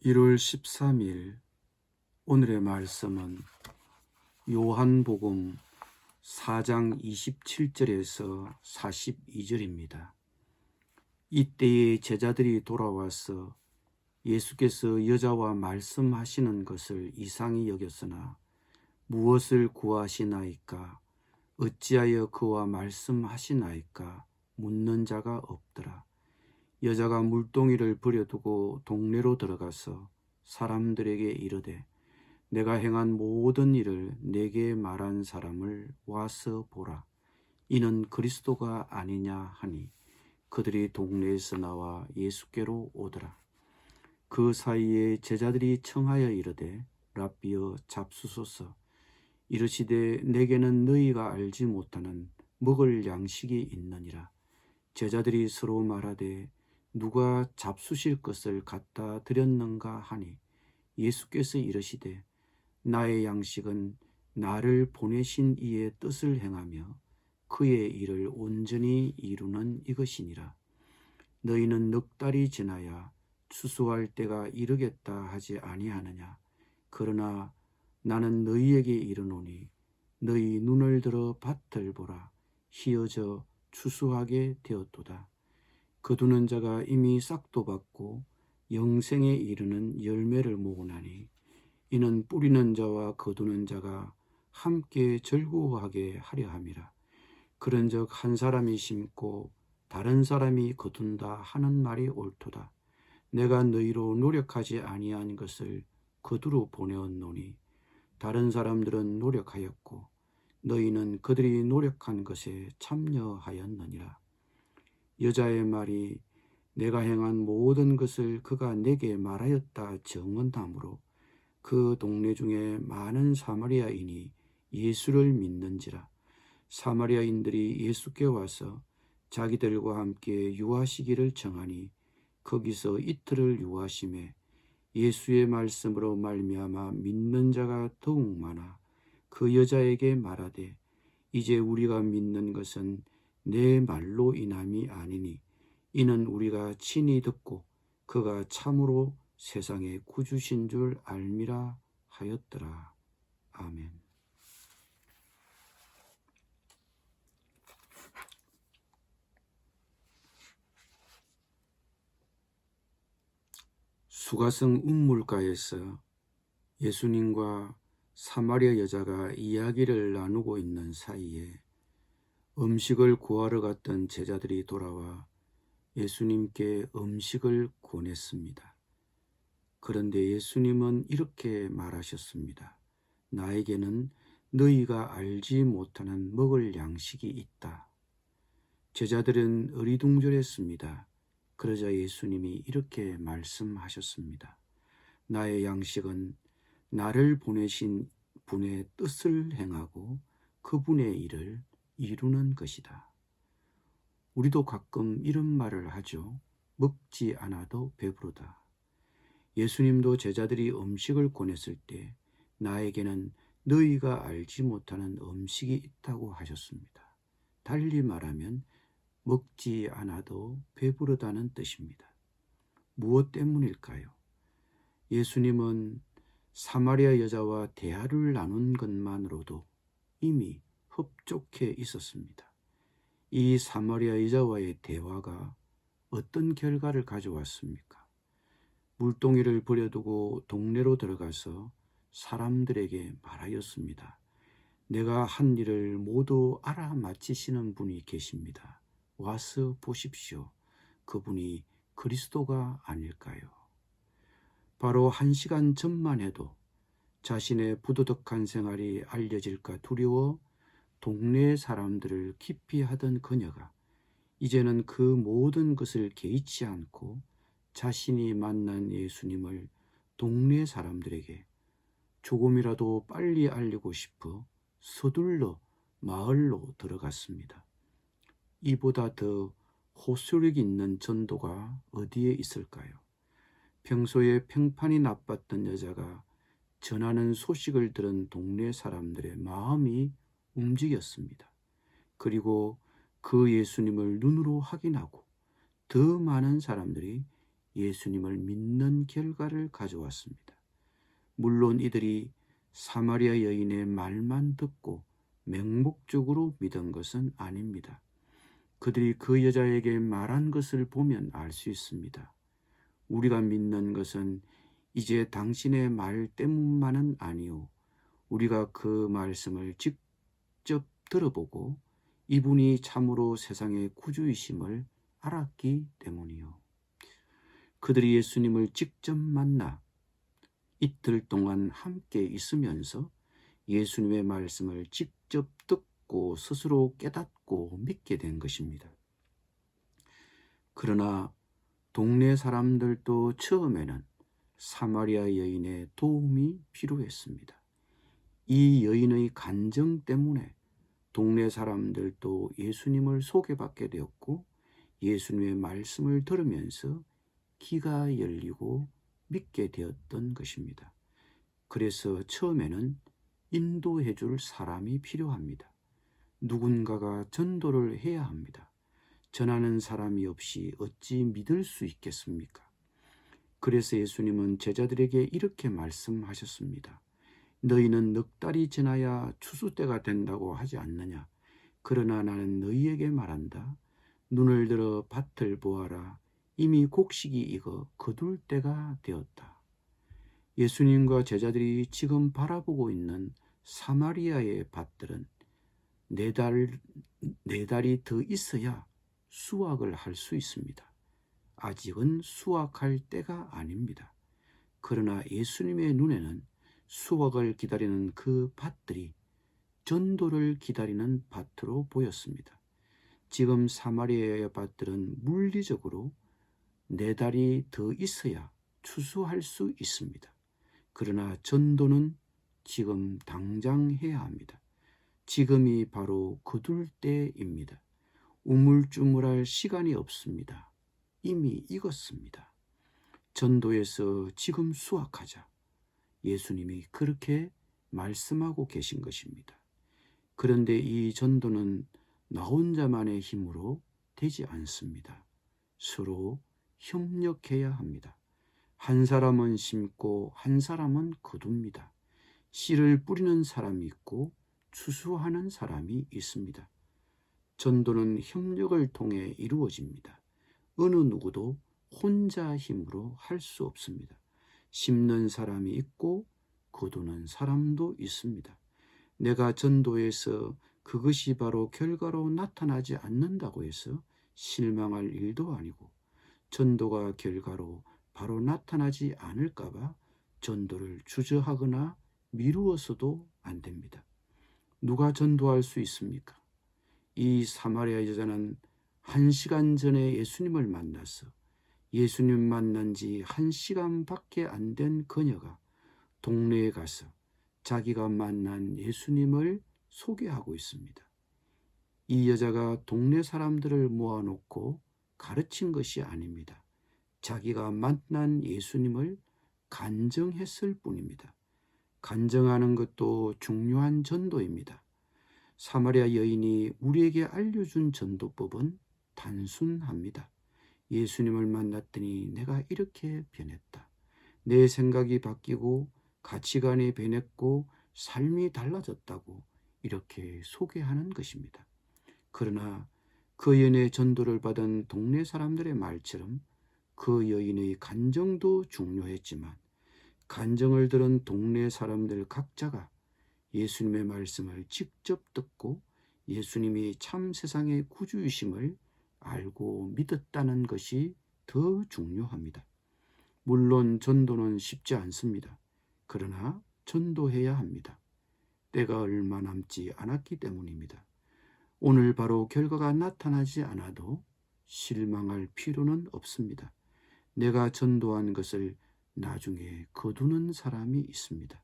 1월 13일 오늘의 말씀은 요한복음 4장 27절에서 42절입니다. 이때에 제자들이 돌아와서 예수께서 여자와 말씀하시는 것을 이상히 여겼으나 무엇을 구하시나이까? 어찌하여 그와 말씀하시나이까? 묻는 자가 없더라. 여자가 물동이를 버려두고 동네로 들어가서 사람들에게 이르되 내가 행한 모든 일을 내게 말한 사람을 와서 보라. 이는 그리스도가 아니냐 하니 그들이 동네에서 나와 예수께로 오더라. 그 사이에 제자들이 청하여 이르되 랍비여 잡수소서. 이르시되 내게는 너희가 알지 못하는 먹을 양식이 있느니라. 제자들이 서로 말하되 누가 잡수실 것을 갖다 드렸는가 하니 예수께서 이르시되 나의 양식은 나를 보내신 이의 뜻을 행하며 그의 일을 온전히 이루는 이것이니라. 너희는 넉 달이 지나야 추수할 때가 이르겠다 하지 아니하느냐. 그러나 나는 너희에게 이르노니 너희 눈을 들어 밭을 보라. 희어져 추수하게 되었도다. 거두는 자가 이미 싹도 받고 영생에 이르는 열매를 모으나니 이는 뿌리는 자와 거두는 자가 함께 즐거워하게 하려 함이라. 그런즉 한 사람이 심고 다른 사람이 거둔다 하는 말이 옳도다. 내가 너희로 노력하지 아니한 것을 거두러 보내었노니 다른 사람들은 노력하였고 너희는 그들이 노력한 것에 참여하였느니라. 여자의 말이 내가 행한 모든 것을 그가 내게 말하였다 정언하므로 그 동네 중에 많은 사마리아인이 예수를 믿는지라. 사마리아인들이 예수께 와서 자기들과 함께 유하시기를 청하니 거기서 이틀을 유하심에 예수의 말씀으로 말미암아 믿는 자가 더욱 많아 그 여자에게 말하되 이제 우리가 믿는 것은 내 말로 인함이 아니니 이는 우리가 친히 듣고 그가 참으로 세상의 구주신 줄 알미라 하였더라. 아멘. 수가성 운물가에서 예수님과 사마리아 여자가 이야기를 나누고 있는 사이에 음식을 구하러 갔던 제자들이 돌아와 예수님께 음식을 권했습니다. 그런데 예수님은 이렇게 말하셨습니다. 나에게는 너희가 알지 못하는 먹을 양식이 있다. 제자들은 어리둥절했습니다. 그러자 예수님이 이렇게 말씀하셨습니다. 나의 양식은 나를 보내신 분의 뜻을 행하고 그분의 일을 이루는 것이다. 우리도 가끔 이런 말을 하죠. 먹지 않아도 배부르다. 예수님도 제자들이 음식을 권했을 때 나에게는 너희가 알지 못하는 음식이 있다고 하셨습니다. 달리 말하면 먹지 않아도 배부르다는 뜻입니다. 무엇 때문일까요? 예수님은 사마리아 여자와 대화를 나눈 것만으로도 이미 흡족해 있었습니다. 이 사마리아 여자와의 대화가 어떤 결과를 가져왔습니까? 물동이를 버려두고 동네로 들어가서 사람들에게 말하였습니다. 내가 한 일을 모두 알아맞히시는 분이 계십니다. 와서 보십시오. 그분이 그리스도가 아닐까요? 바로 1시간 전만 해도 자신의 부도덕한 생활이 알려질까 두려워 동네 사람들을 기피 하던 그녀가 이제는 그 모든 것을 개의치 않고 자신이 만난 예수님을 동네 사람들에게 조금이라도 빨리 알리고 싶어 서둘러 마을로 들어갔습니다. 이보다 더 호소력 있는 전도가 어디에 있을까요? 평소에 평판이 나빴던 여자가 전하는 소식을 들은 동네 사람들의 마음이 움직였습니다. 그리고 그 예수님을 눈으로 확인하고 더 많은 사람들이 예수님을 믿는 결과를 가져왔습니다. 물론 이들이 사마리아 여인의 말만 듣고 맹목적으로 믿은 것은 아닙니다. 그들이 그 여자에게 말한 것을 보면 알 수 있습니다. 우리가 믿는 것은 이제 당신의 말 때문만은 아니오. 우리가 그 말씀을 직접 들어보고 이분이 참으로 세상의 구주이심을 알았기 때문이요. 그들이 예수님을 직접 만나 이틀 동안 함께 있으면서 예수님의 말씀을 직접 듣고 스스로 깨닫고 믿게 된 것입니다. 그러나 동네 사람들도 처음에는 사마리아 여인의 도움이 필요했습니다. 이 여인의 간증 때문에 동네 사람들도 예수님을 소개받게 되었고 예수님의 말씀을 들으면서 귀가 열리고 믿게 되었던 것입니다. 그래서 처음에는 인도해 줄 사람이 필요합니다. 누군가가 전도를 해야 합니다. 전하는 사람이 없이 어찌 믿을 수 있겠습니까? 그래서 예수님은 제자들에게 이렇게 말씀하셨습니다. 너희는 넉 달이 지나야 추수 때가 된다고 하지 않느냐? 그러나 나는 너희에게 말한다. 눈을 들어 밭을 보아라. 이미 곡식이 익어 거둘 때가 되었다. 예수님과 제자들이 지금 바라보고 있는 사마리아의 밭들은 네 달이 더 있어야 수확을 할 수 있습니다. 아직은 수확할 때가 아닙니다. 그러나 예수님의 눈에는 수확을 기다리는 그 밭들이 전도를 기다리는 밭으로 보였습니다. 지금 사마리아의 밭들은 물리적으로 네 달이 더 있어야 추수할 수 있습니다. 그러나 전도는 지금 당장 해야 합니다. 지금이 바로 거둘 때입니다. 우물쭈물할 시간이 없습니다. 이미 익었습니다. 전도에서 지금 수확하자. 예수님이 그렇게 말씀하고 계신 것입니다. 그런데 이 전도는 나 혼자만의 힘으로 되지 않습니다. 서로 협력해야 합니다. 한 사람은 심고 한 사람은 거둡니다. 씨를 뿌리는 사람이 있고 추수하는 사람이 있습니다. 전도는 협력을 통해 이루어집니다. 어느 누구도 혼자 힘으로 할 수 없습니다. 심는 사람이 있고 거두는 사람도 있습니다. 내가 전도해서 그것이 바로 결과로 나타나지 않는다고 해서 실망할 일도 아니고 전도가 결과로 바로 나타나지 않을까 봐 전도를 주저하거나 미루어서도 안 됩니다. 누가 전도할 수 있습니까? 이 사마리아 여자는 1시간 전에 예수님을 만나서 예수님 만난 지 1시간밖에 안 된 그녀가 동네에 가서 자기가 만난 예수님을 소개하고 있습니다. 이 여자가 동네 사람들을 모아놓고 가르친 것이 아닙니다. 자기가 만난 예수님을 간증했을 뿐입니다. 간증하는 것도 중요한 전도입니다. 사마리아 여인이 우리에게 알려준 전도법은 단순합니다. 예수님을 만났더니 내가 이렇게 변했다. 내 생각이 바뀌고 가치관이 변했고 삶이 달라졌다고 이렇게 소개하는 것입니다. 그러나 그 여인의 전도를 받은 동네 사람들의 말처럼 그 여인의 간증도 중요했지만 간증을 들은 동네 사람들 각자가 예수님의 말씀을 직접 듣고 예수님이 참 세상의 구주이심을 알고 믿었다는 것이 더 중요합니다. 물론 전도는 쉽지 않습니다. 그러나 전도해야 합니다. 때가 얼마 남지 않았기 때문입니다. 오늘 바로 결과가 나타나지 않아도 실망할 필요는 없습니다. 내가 전도한 것을 나중에 거두는 사람이 있습니다.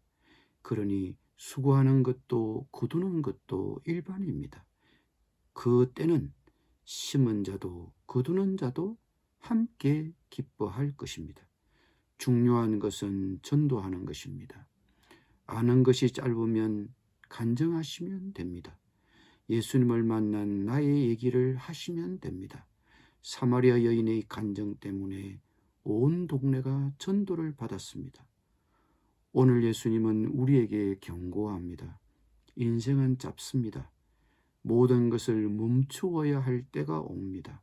그러니 수고하는 것도 거두는 것도 일반입니다. 그 때는 심은 자도 거두는 자도 함께 기뻐할 것입니다. 중요한 것은 전도하는 것입니다. 아는 것이 짧으면 간증하시면 됩니다. 예수님을 만난 나의 얘기를 하시면 됩니다. 사마리아 여인의 간증 때문에 온 동네가 전도를 받았습니다. 오늘 예수님은 우리에게 경고합니다. 인생은 짧습니다. 모든 것을 멈추어야 할 때가 옵니다.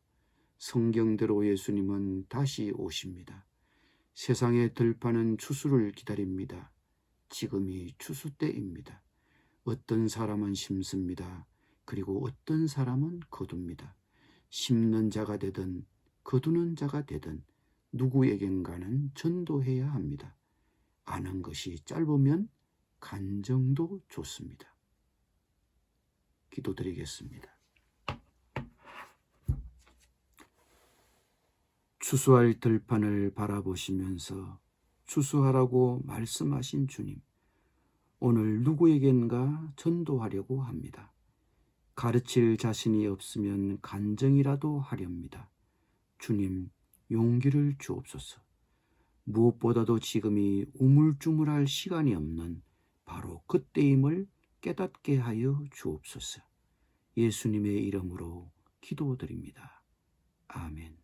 성경대로 예수님은 다시 오십니다. 세상의 들판은 추수를 기다립니다. 지금이 추수 때입니다. 어떤 사람은 심습니다. 그리고 어떤 사람은 거둡니다. 심는 자가 되든 거두는 자가 되든 누구에겐가는 전도해야 합니다. 아는 것이 짧으면 간정도 좋습니다. 기도드리겠습니다. 추수할 들판을 바라보시면서 추수하라고 말씀하신 주님, 오늘 누구에겐가 전도하려고 합니다. 가르칠 자신이 없으면 간정이라도 하렵니다. 주님, 용기를 주옵소서. 무엇보다도 지금이 우물쭈물할 시간이 없는 바로 그때임을 깨닫게 하여 주옵소서. 예수님의 이름으로 기도드립니다. 아멘.